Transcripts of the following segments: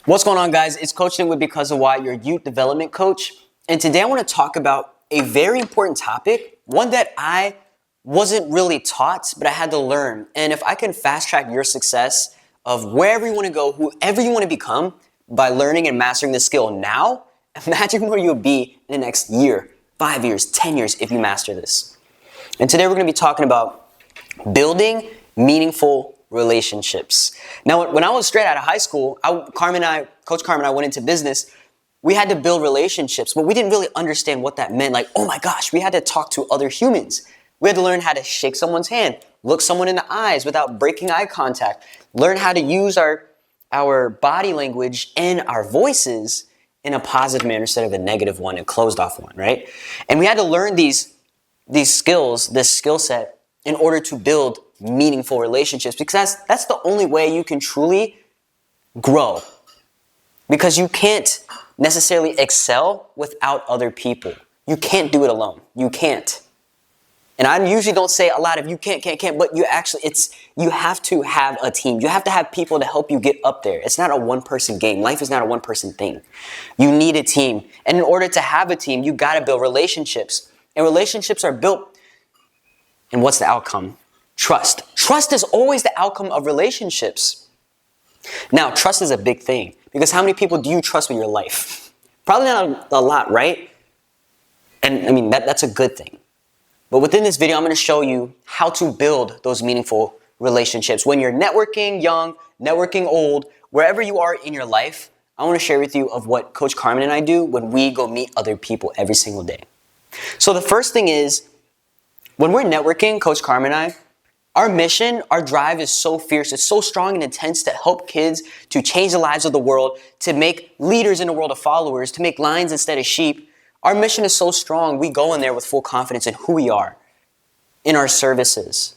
What's going on, guys? It's Coach Nick with Because of Why, your youth development coach. And today I want to talk about a very important topic, one that I wasn't really taught, but I had to learn. And if I can fast track your success of wherever you want to go, whoever you want to become by learning and mastering this skill now, imagine where you'll be in the next year, 5 years, 10 years if you master this. And today we're going to be talking about building meaningful relationships. Now, when I was straight out of high school, Coach Carmen and I went into business. We had to build relationships, but we didn't really understand what that meant. Like, oh my gosh, we had to talk to other humans. We had to learn how to shake someone's hand, look someone in the eyes without breaking eye contact, learn how to use our body language and our voices in a positive manner instead of a negative one and closed off one, right? And we had to learn these skills, this skill set, in order to build meaningful relationships, because that's the only way you can truly grow, because you can't necessarily excel without other people. You can't do it alone. You can't. And I usually don't say a lot of you can't, but you have to have a team. You have to have people to help you get up there. It's not a one-person game. Life is not a one-person thing. You need a team. And in order to have a team, you got to build relationships. And relationships are built. And what's the outcome? Trust. Trust is always the outcome of relationships. Now, trust is a big thing, because how many people do you trust with your life? Probably not a lot, right? And I mean, that's a good thing. But within this video, I'm going to show you how to build those meaningful relationships. When you're networking young, networking old, wherever you are in your life, I want to share with you of what Coach Carmen and I do when we go meet other people every single day. So the first thing is, when we're networking, Coach Carmen and I, our mission, our drive is so fierce, it's so strong and intense to help kids, to change the lives of the world, to make leaders in the world of followers, to make lions instead of sheep. Our mission is so strong, we go in there with full confidence in who we are, in our services.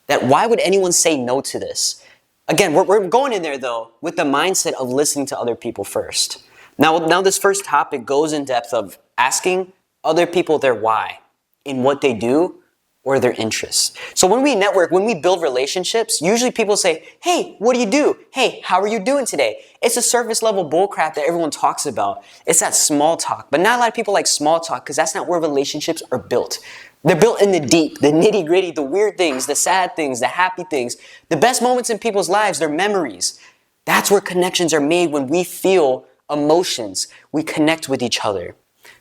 That why would anyone say no to this? Again, we're going in there, though, with the mindset of listening to other people first. Now this first topic goes in depth of asking other people their why in what they do, or their interests. So when we network, when we build relationships, usually people say, hey, what do you do? Hey, how are you doing today? It's a surface level bullcrap that everyone talks about. It's that small talk. But not a lot of people like small talk, because that's not where relationships are built. They're built in the deep, the nitty gritty, the weird things, the sad things, the happy things. The best moments in people's lives, they're memories. That's where connections are made, when we feel emotions. We connect with each other.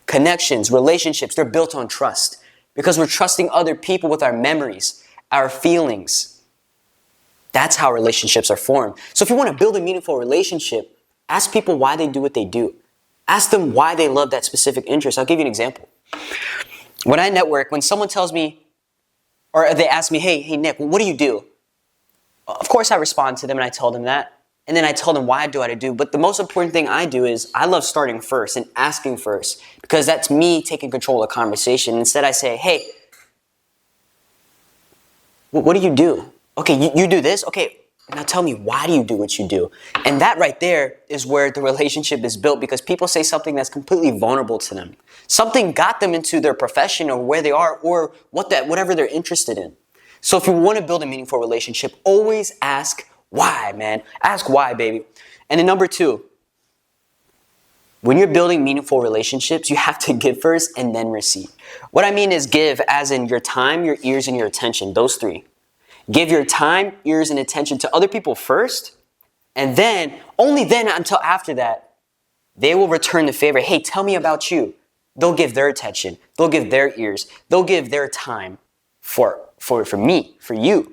Connections, relationships, they're built on trust. Because we're trusting other people with our memories, our feelings. That's how relationships are formed. So if you want to build a meaningful relationship, ask people why they do what they do. Ask them why they love that specific interest. I'll give you an example. When I network, when someone tells me, or they ask me, hey Nick, what do you do? Of course I respond to them and I tell them that. And then I tell them why I do what I do. But the most important thing I do is I love starting first and asking first, because that's me taking control of the conversation. Instead, I say, hey, what do you do? Okay, you do this? Okay, now tell me, why do you do what you do? And that right there is where the relationship is built, because people say something that's completely vulnerable to them. Something got them into their profession or where they are, or whatever they're interested in. So if you want to build a meaningful relationship, always ask why, man. Ask why, baby. And then number 2, when you're building meaningful relationships, you have to give first and then receive. What I mean is give as in your time, your ears, and your attention. Those 3. Give your time, ears, and attention to other people first, and then, only then until after that, they will return the favor. Hey, tell me about you. They'll give their attention. They'll give their ears. They'll give their time for me, for you.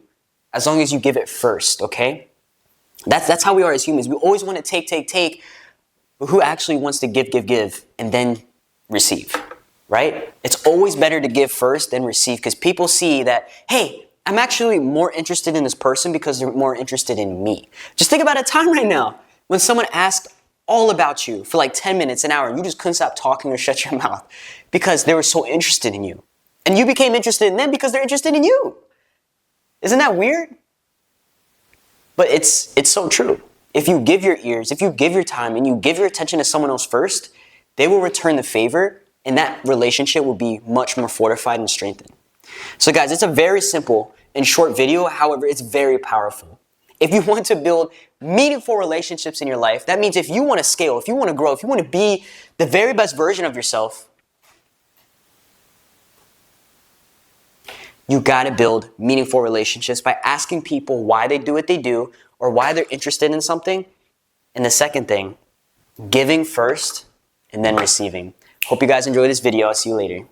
As long as you give it first, okay? That's how we are as humans. We always want to take, but who actually wants to give, and then receive, right? It's always better to give first than receive, because people see that, hey, I'm actually more interested in this person because they're more interested in me. Just think about a time right now when someone asked all about you for like 10 minutes, an hour, and you just couldn't stop talking or shut your mouth because they were so interested in you. And you became interested in them because they're interested in you. Isn't that weird? But it's so true. If you give your ears, if you give your time, and you give your attention to someone else first, they will return the favor, and that relationship will be much more fortified and strengthened. So guys, it's a very simple and short video. However, it's very powerful. If you want to build meaningful relationships in your life, that means if you want to scale, if you want to grow, if you want to be the very best version of yourself, you got to build meaningful relationships by asking people why they do what they do or why they're interested in something. And the second thing, giving first and then receiving. Hope you guys enjoyed this video. I'll see you later.